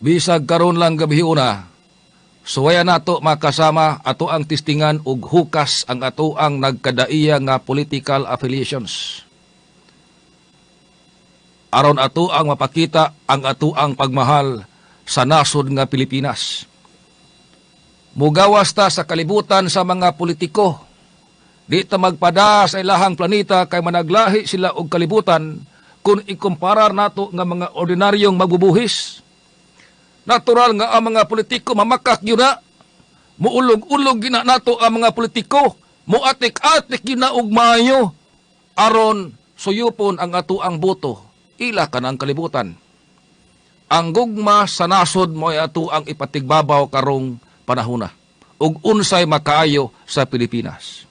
bisag karon lang gabi una, suwaya nato makasama ato ang tistingan ug hukas ang ato ang nagkadaiya nga political affiliations. Aron ato ang mapakita ang ato ang pagmahal sa nasod nga Pilipinas. Mugawas ta sa kalibutan sa mga politiko. Di ta magpada sa ilahang planeta kay managlahi sila og kalibutan kung ikumparar nato nga mga ordinaryong magbubuhis. Natural nga ang mga politiko mamakak yun na. Muulog-ulog gina nato ang mga politiko. Muatik-atik yun na og maayo. Aron suyupon ang ato ang boto. Ila ka ng kalibutan. Ang gugma sa nasod mo ay ato ang ipatigbabaw karong panahona ug unsay makaayo sa Pilipinas.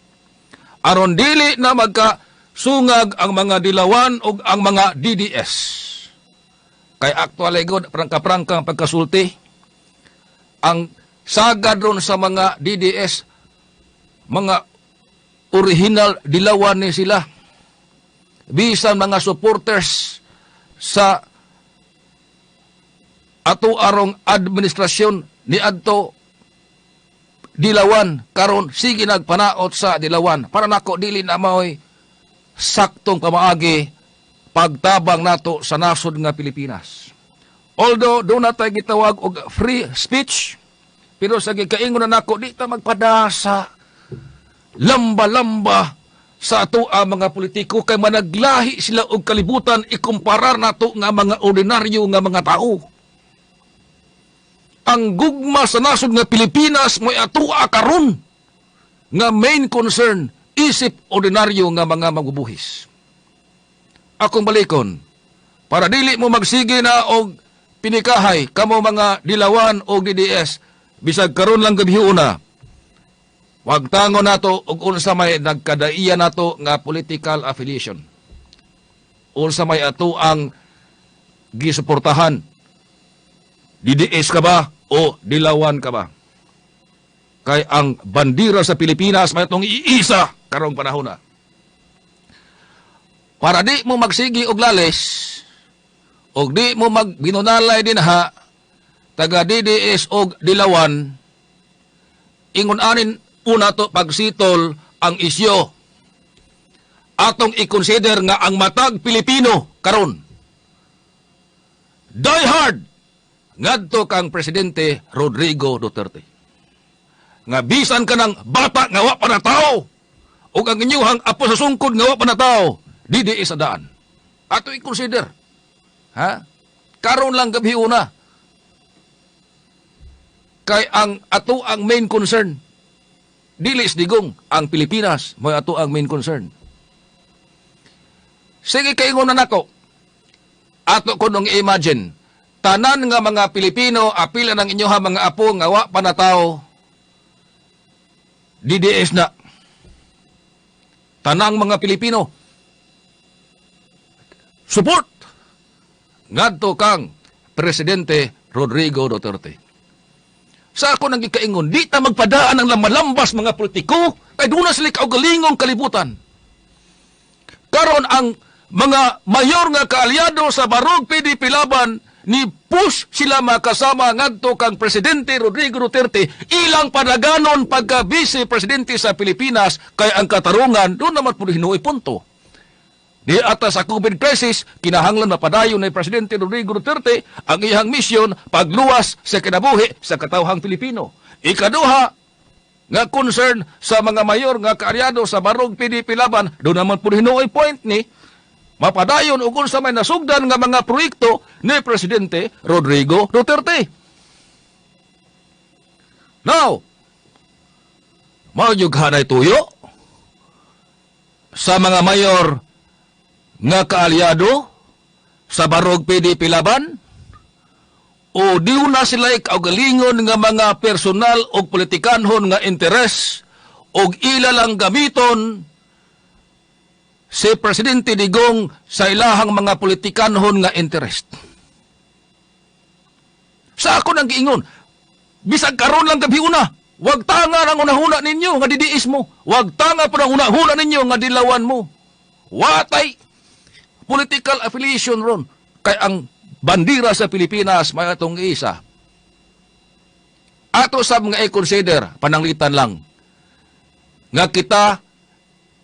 Aron dili na magkasungag ang mga dilawan ug ang mga DDS. Kay aktually god prangka-prangkang pagkasulti ang sagad ron sa mga DDS mga original dilawan ni sila. Bisan mga supporters sa ato arong administrasyon ni adto dilawan karon sige nagpanaot sa dilawan para nako dili na maoy saktong pamaagi pagtabang nato sa nasod nga Pilipinas. Although do na tay gitawag og free speech, pero sa gikaingon na nako di ta magpadasa lamba-lamba sa ato ang mga politiko kay managlahi sila og kalibutan ikumparar nato nga mga ordinaryo nga mga tao. Ang gugma sa nasod nga Pilipinas mo'y atua karon nga main concern isip ordinaryo nga mga magbubuhis. Akong balikon, para dili mo magsige na og pinikahay kamo mga dilawan o DDS, bisag karon lang gabi una, wag tango nato og unsa may nagkadaiya nato nga political affiliation. Unsa may ato ang gisuportahan. DDS ka ba o dilawan ka ba? Kay ang bandira sa Pilipinas may itong iisa karong panahon na. Para di mo magsigi og lalis, og di mo magbinunalay din ha, taga DDS og dilawan, ingon anin una to pagsitol ang isyo. Atong i-consider nga ang matag Pilipino karon. Die hard! Ngadto kang Presidente Rodrigo Duterte. Nga bisan ka ng bata nga wa pa na tao, o ang inyuhang apo sa sungkod nga wa pa na tao, di sa daan. Ato i-consider. Ha? Karon lang gabi una. Kay ang ato ang main concern, dilis digong ang Pilipinas, mo ato ang main concern. Sige kaingon na nako. Ato ko nung imagine, tanan nga mga Pilipino, apila ng inyoha mga apo nga wa pa na tao, DDS na. Tanang mga Pilipino, support ngadto kang Presidente Rodrigo Duterte. Sa ako nang ikaingon, di ta magpadaan ng lamalambas mga politiko, kay doon na sila kaugalingong kalibutan. Karon ang mga mayor nga kaalyado sa Barog PDP laban, ni push sila makasama ngadto kang Presidente Rodrigo Duterte ilang padaganon pagka Vice Presidente sa Pilipinas kay ang katarungan doon naman po hinuoy punto. Di atas sa COVID crisis, kinahanglan na padayon ni Presidente Rodrigo Duterte ang iyang misyon pagluwas sa kinabuhi sa katawhang Pilipino. Ikaduha, nga concern sa mga mayor nga kaalyado sa Barog PDP laban, doon naman po hinuoy point ni mapadayon ug unsa may nasugdan nga mga proyekto ni Presidente Rodrigo Duterte. Now, maayughanay tuyo sa mga mayor nga kaalyado sa Barog PDP laban o di na sila kaugalingon nga mga personal o politikanhon nga interes o ilalang gamiton si Presidente Digong sa ilahang mga politikanhon nga interest. Sa ako nang giingon, bisag karon lang gabi una, wag tanga nang unahuna ninyo nga didiis mo, wag tanga pa nang unahuna ninyo nga dilawan mo. Watay political affiliation ron. Kay ang bandira sa Pilipinas, may atong isa. Ato sa mga i-consider, pananglitan lang, nga kita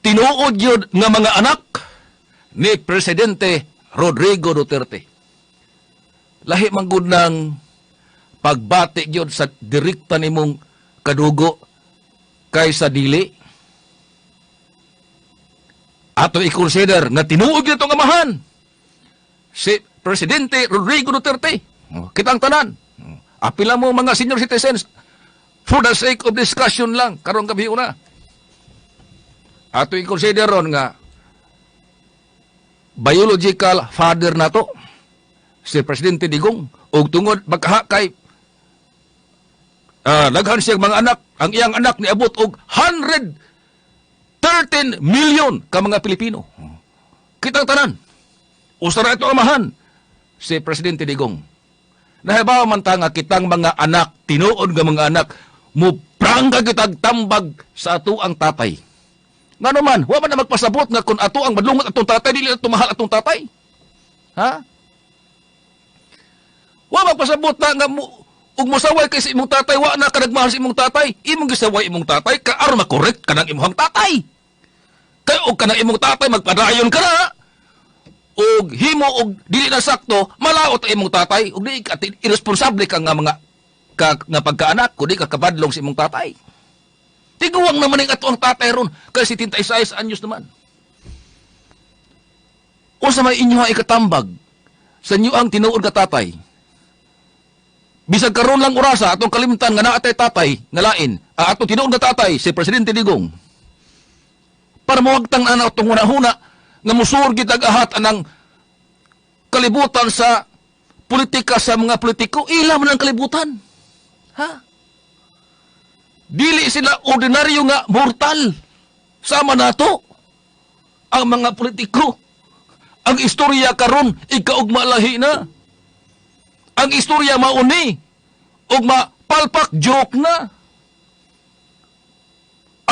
tinuod yun nga mga anak ni Presidente Rodrigo Duterte. Lahi manggod ng pagbati yun sa direkta nimong kadugo kaysa dili. Ato i-consider nga tinuod yun itong amahan si Presidente Rodrigo Duterte. Kitang tanan. Apila mo mga senior citizens for the sake of discussion lang karong gabi una. Ato i-consider ron nga biological father nato si Presidente Digong ug tungod magkaha kay daghan siyang mga anak, ang iyang anak niabot og 113 million ka mga Pilipino. Kitang tanan. Usa ra ito amahan si Presidente Digong. Nahibaw man ta nga kitang mga anak, tinuod nga mga anak, muprangga kitag tambag sa ato ang tatay. Nga naman, wa man na magpasabot nga kung ato ang madlungot atong tatay, dili na tumahal atong tatay. Ha? Wa magpasabot na nga ug mosaway kay sa imong tatay, wa na ka nagmahal sa imong tatay. Imong gisaway imong tatay, ka aron makorek kanang imong tatay. Kay og kanang imong tatay magpadayon ka na. Og himo og dili na sakto, malaot ang imong tatay, og di ka irresponsable ka nga mga nga pagkaanak, kundi ka kabadlong sa imong tatay. Tiguwang naman ang ato ang tatay ron, kay 76 anyos naman. O sa may inyo ay katambag, sa inyo ang tinuod ka tatay. Bisag karon lang orasa, atong kalimtan nga naatay tatay, nga lain, atong tinuod ka tatay, si Presidente Digong. Para mawagtang na atong hunahuna, nga musur kitag ahat anang kalibutan sa politika sa mga politiko, ilam ng kalibutan. Ha? Dili sila ordinaryo nga mortal. Sama nato ang mga politiko. Ang istorya karon ikaugma lahi na. Ang istorya mauni ugma palpak joke na.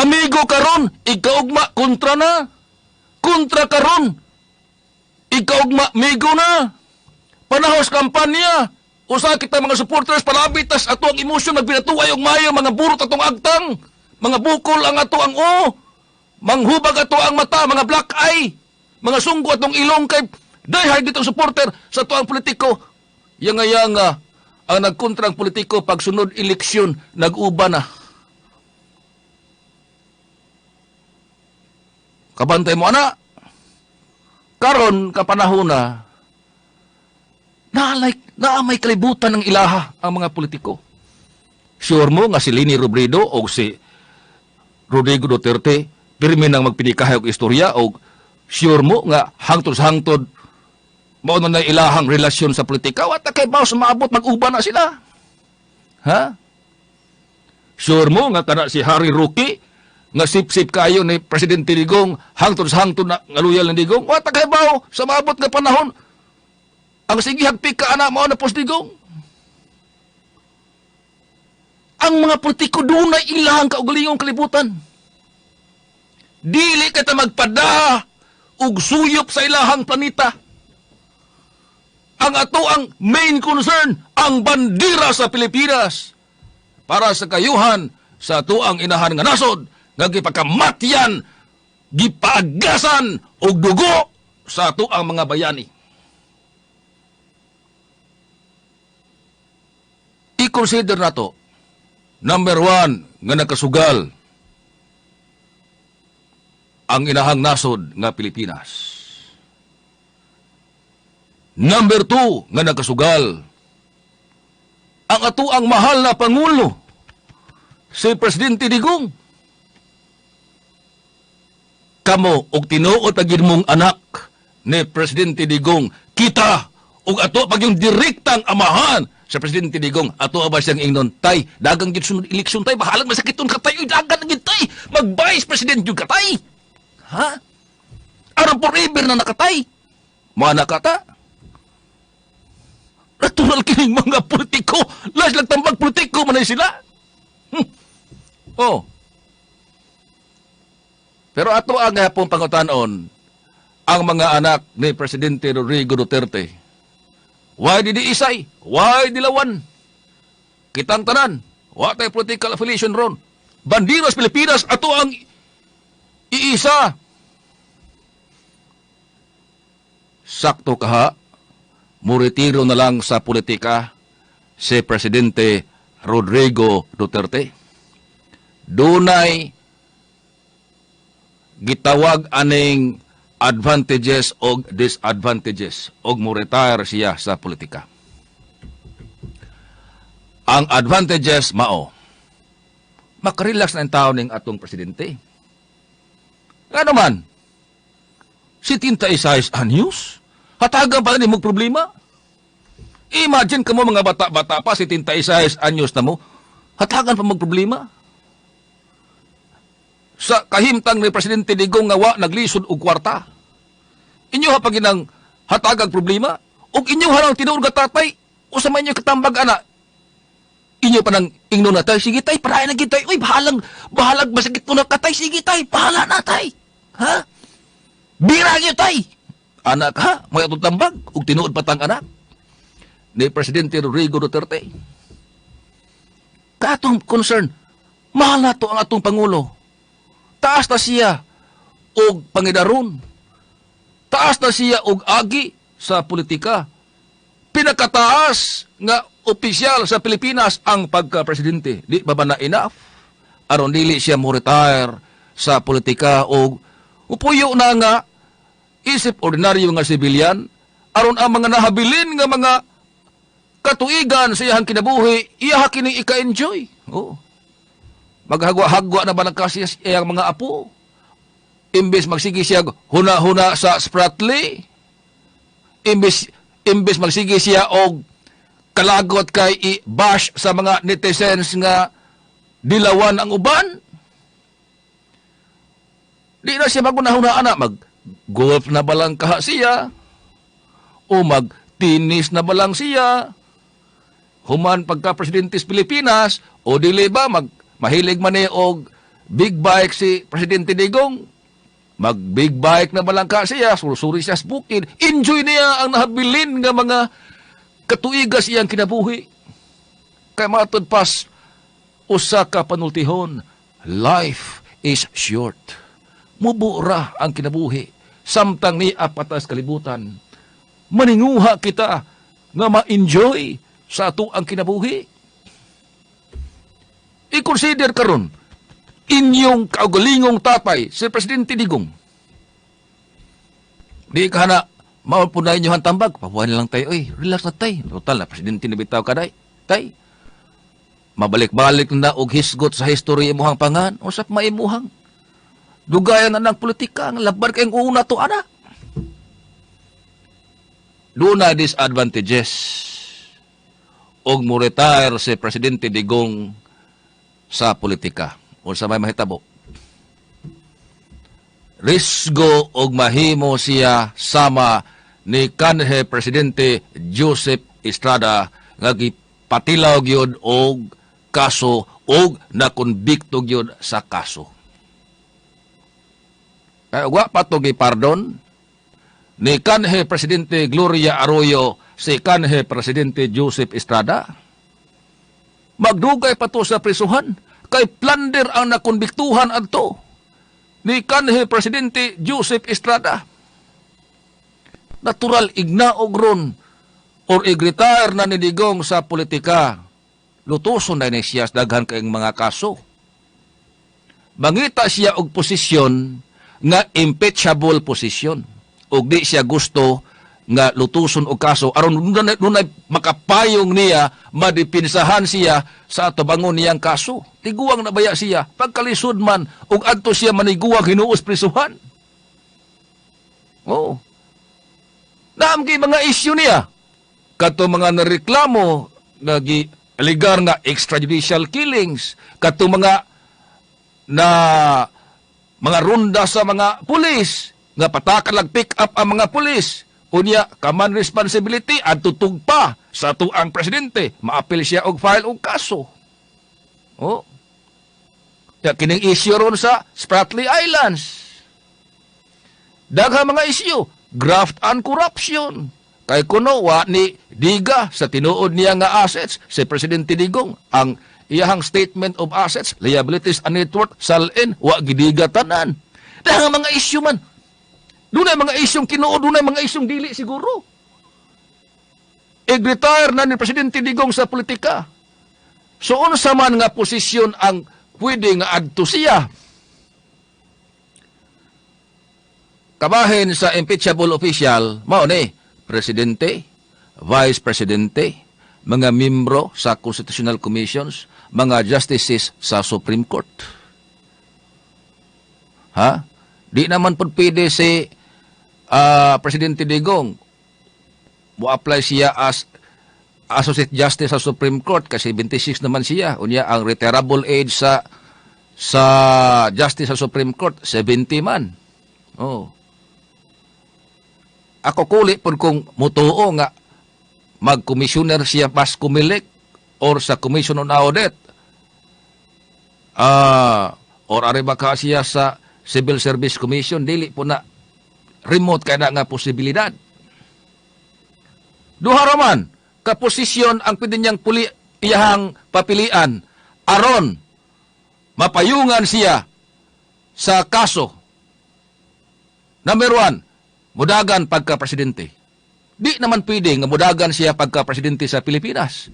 Amigo karon ikaugma kontra na. Kontra karon ikaugma migo na. Panahos kampanya. Usa kita mga supporters palabit tas ato ang emosyon nagbinatuay og maayo mga burot atong agtang. Mga bukol ang ato ang manghubag ato ang mata, mga black eye. Mga sunggo atong ilong kay diehard ditong supporter sa ato ang politiko. Yanga-yanga ang nagkontrang politiko pag sunod eleksyon nag-uba na. Kabantay mo, ana. Karon, kapanahon na, naamay kalibutan ng ilaha ang mga politiko. Sure mo nga si Leni Robredo o si Rodrigo Duterte, pirmi nang magpinikahay og istorya o sure mo nga hangtod-hangtod mao na ilahang relasyon sa politika, wata kay bawas maabot mag-uba na sila. Ha? Sure mo nga kana si Harry Roque, nga sip-sip kayo ni Presidente Digong, hangtod-hangtod na ngaluyal ni Digong, wata kay baw sa maabot nga panahon, ang sige hagpik ka anak mo na pos Digong. Ang mga politiko doon na ilahang kaugalingong kalibutan. Dili ka ta magpada ug suyop sa ilahang planeta. Ang ato ang main concern, ang bandira sa Pilipinas para sa kayuhan sa ato ang inahan nga nasod, nga gipakamatyan, gipaagasan og dugo sa ato ang mga bayani. I-consider na to, number 1, nga nakasugal ang inahang nasod nga Pilipinas. Number 2, nga nakasugal ang ato ang mahal na Pangulo, si Presidente Digong. Kamo og tinuod pagin mong anak ni Presidente Digong, kita og ato pag yung direktang amahan sa Presidente Digong, ato ba siyang ingnon, tay, dagang gid sunod eleksyon tay, bahalag masakiton ka tay, dagan gid tay, mag-vice president yung katay. Ha? Aron forever na nakatay. Mga nakata. Natural kining mga politiko, las lang tambag politiko man sila. Oh. Pero ato ang hapong pangutanon, ang mga anak ni Presidente Rodrigo Duterte, Why di isay? Why dilawan? Kitang tanan, wa tay political affiliation ron. Bandiras Pilipinas ato ang iisa. Sakto kaha, muretiro na lang sa politika si Presidente Rodrigo Duterte. Dunay gitawag aning advantages o disadvantages og mo retire siya sa politika. Ang advantages mao, makarelax na ang tao ning atong presidente. Ano man, si Tinta Isayas Anyos, hatagan pa ni mong problema. Imagine ka mo mga bata-bata pa, si Tinta Isayas Anyos na mo, hatagan pa mong problema. Sa kahimtang ni Presidente Digong nga wa naglisod og kwarta. Inyo ha paginang hatagag problema ug inyo harang tinuod nga tatay usa man inyo katambag ana. Inyo pa nang ingno na tay, sige tay, parayan na gitay. Uy, bahalag masakit ko na katay, sige tay, bahala na tay. Ha? Bira nyo tay. Anak ha, may atong tambag ug tinuod patang anak ni Presidente Rodrigo Duterte. Katong concern, mahal na to ang atong Pangulo. Taas na siya og pangidaron. Taas na siya og agi sa politika. Pinakataas nga opisyal sa Pilipinas ang pagka-presidente. Di ba ba na enough? Aron dili siya mo retire sa politika og upuyo na nga isip ordinaryo nga sibilyan aron ang mga nahabilin nga mga katuigan sa iyang kinabuhi iya kining ika-enjoy. Oh. Maghagwa-hagwa na ba ng kasi iyang mga apo? Imbes magsige siya huna-huna sa Spratly, imbes magsige siya og kalagot kay i-bash sa mga netizens nga dilawan ang uban. Di na siya magunahuna-ana, mag-golf na balang kaha siya, o mag-tinis na balang siya, human pagka-presidente sa Pilipinas, o dili ba, mahilig man og big bike si Presidente Digong, mag-big bike na balang ka siya, sursuri siya sa bukid, enjoy niya ang nahabilin nga mga katuigas iyang kinabuhi. Kaya matod pas, usa ka panultihon, life is short. Mubura ang kinabuhi. Samtang ni apatas kalibutan. Maninguha kita nga ma-enjoy sa ato ang kinabuhi. I-consider karon inyong kaugalingong tatay, si Presidente Digong. Di ka na mapunay nyo ang tambag, papuhan lang tayo, oy, relax na tayo. Total na, Presidente na bitaw ka tay. Mabalik-balik na og hisgot sa history imuhang pangan, usap maimuhang. Dugayan na ng politika, ang labar kayong una to, anak. Doon na disadvantages. Og mo retire si Presidente Digong sa politika. O sa may mahitabo. Risgo og mahimo siya sama ni kanhe Presidente Joseph Estrada nga gipatilaw gyud og kaso og nakonbikto gyud sa kaso. Kaya wa pa to gipardon ni kanhe Presidente Gloria Arroyo si kanhe Presidente Joseph Estrada. Magdugay pa to sa prisuhan kay plunder ang nakonbiktuhan adto ni kanhe Presidente Joseph Estrada. Natural ignaog ron or i-retire na ni Digong sa politika. Lutuson na ni siya daghan kayong mga kaso. Mangita siya og posisyon nga impeachable posisyon. Og di siya gusto nga lutuson og kaso aron dunay makapayong niya madipinsahan siya sa atabangon niyang kaso. Tiguang na baya siya pagkalisod man ug adto siya maniguang hinuos prisuhan. Oh. Naam kay mga issue niya. Kato mga nareklamo nga aligar nga extrajudicial killings, kato mga na mga ronda sa mga pulis nga patakan pick up ang mga pulis. Unya, command responsibility at tutug pa sa tuang presidente. Maapil siya og file og kaso. Oh. Ya, kining issue ron sa Spratly Islands. Daghang mga issue. Graft and corruption. Kay kuno wa ni diga sa tinuod niya nga assets si Presidente Digong ang iyahang statement of assets, liabilities and net worth salin wa gidiga tanan. Dahil mga issue man. Dunay mga isyong tinuod, dunay mga isyong dili siguro. I-retire na ni Presidente Digong sa politika. So unsa man nga posisyon ang pwede nga adto siya? Kabahin sa impeachable official, mao ni Presidente, Vice Presidente, mga membro sa Constitutional Commissions, mga justices sa Supreme Court. Ha? Di naman po pwede si Presidente Digong mo-apply siya as Associate Justice sa Supreme Court kasi 26 naman siya. Unya ang retirable age sa Justice sa Supreme Court 70 man. Oh. Ako kuli po kung mutuo nga mag-commissioner siya pas kumilik or sa Commission on Audit. Or ariba ka siya sa Civil Service Commission, dili po na remote kaya na nga posibilidad. Duha raman, kaposisyon ang pwede niyang iyahang papilian aron mapayungan siya sa kaso. Number 1, mudagan pagka-presidente. Di naman pwede nga mudagan siya pagka-presidente sa Pilipinas.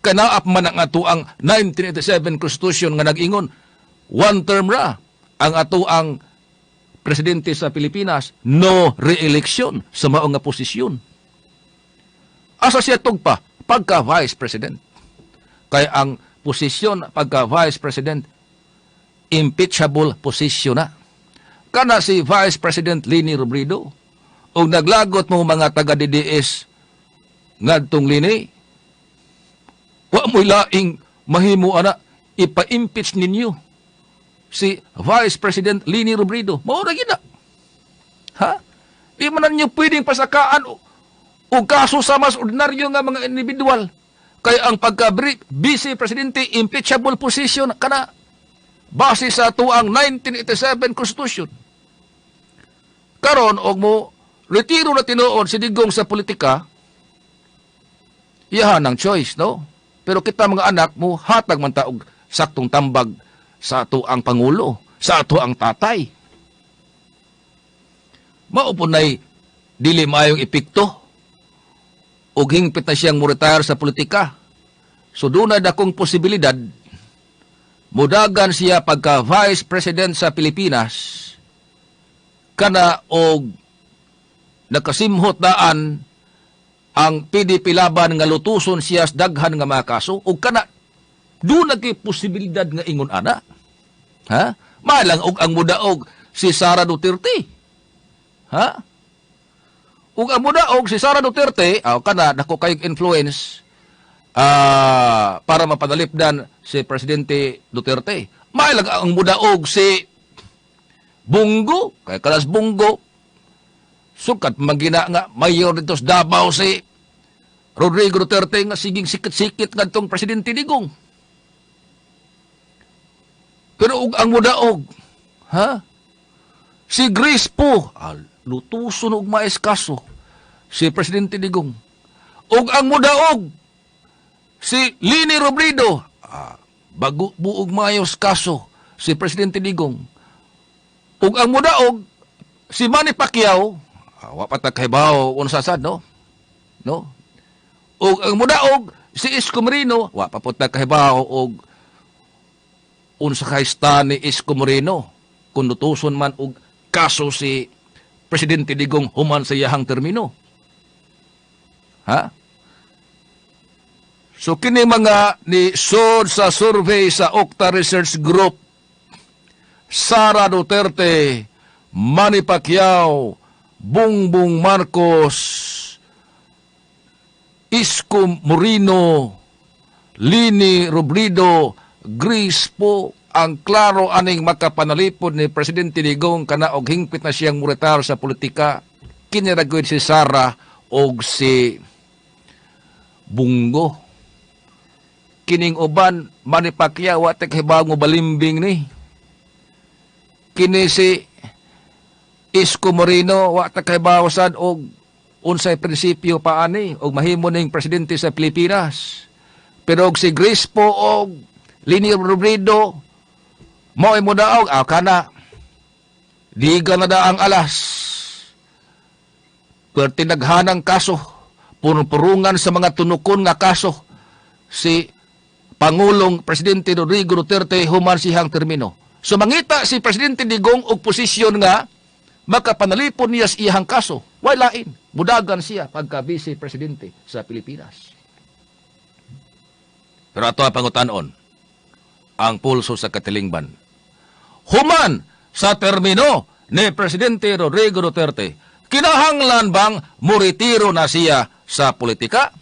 Kanaap man ang atuang 1987 Constitution nga nag-ingon, one term ra ang atuang presidente sa Pilipinas, no re-election sa maong nga posisyon. Asa siya tugpa pagka-vice president. Kaya ang posisyon pagka-vice president, impeachable posisyon na. Kana si Vice President Leni Robredo, o naglagot mo mga taga-DDS ngadtong Leni, wa mo'y laing mahimo ana, ipa-impeach ninyo si Vice President Leni Robredo. Mao na gina. Ha? Di man ninyo pwedeng pasakaan o kaso sa mas ordinaryo nga mga individual. Kaya ang pagka-vice presidente, impeachable position kana base sa tuang 1987 Constitution. Karon og mo retiro na tinuod si Digong sa politika, iyahan ang choice, no? Pero kita mga anak mo, hatag man taog saktong tambag sa ato ang Pangulo, sa ato ang tatay. Maupunay dili maayong epekto o hingpit na siyang mo-retire sa politika. So doon na dakong posibilidad, mudagan siya pagka Vice President sa Pilipinas, kana og nakasimhot daan ang PDP laban nga lutuson siya sa daghan nga mga kaso o kana doon naging posibilidad nga ingon ana. Ha? Malang og ang mudaog si Sara Duterte. Ha? Og ang mudaog si Sara Duterte, kana dako kayong influence para mapadalipdan si Presidente Duterte. Malang ang mudaog si Bungo, kay kalas Bungo, sukat magina nga mayor dito sa Davao si Rodrigo Duterte nga siging sikit-sikit nga itong Presidente Digong. Pero ang mudaog, ha? Si Grace po, lutuson og mais kaso, si Presidente Digong. Og ang mudaog, si Leni Robredo, bago buog mayos kaso, si Presidente Digong. Ug ang mudaog si Manny Pacquiao, wa pa ta kahibaw unsa sad, no? No? Ug ang mudaog si Isko Moreno, wa pa pud ta kahibaw og unsa kay sta ni Isko Moreno kun lutuson man og kaso si Presidente Digong human sa iyahang termino. Ha? So kini mga ni sod sa survey sa Okta Research Group, Sara Duterte, Manny Pacquiao, Bongbong Marcos, Isko Moreno, Leni Robredo, Grace po ang klaro aning makapanalipod ni Presidente Digong kana og hingpit na siyang muretar sa politika. Kiniragod si Sara og si Bungo. Kining uban Manny Pacquiao wa tek hibaw mo balimbing ni. Kini si Isko Moreno wa ta kay bawsan og unsay prinsipyo paani og mahimo ning presidente sa Pilipinas. Pero og si Grispo og Lini Robredo mao mo daog kana di na daang alas. Pertinaghanang kaso, purungan sa mga tunukon nga kaso si Pangulong Presidente Rodrigo Duterte human sihang termino. So mangita si Presidente Digong og posisyon nga makapanalipon niya sa iyang kaso. Walain, mudagan siya pagka Vice Presidente sa Pilipinas. Pero ato ang pangutanon, ang pulso sa katilingban. Human sa termino ni Presidente Rodrigo Duterte, kinahanglan bang muritiro na siya sa politika?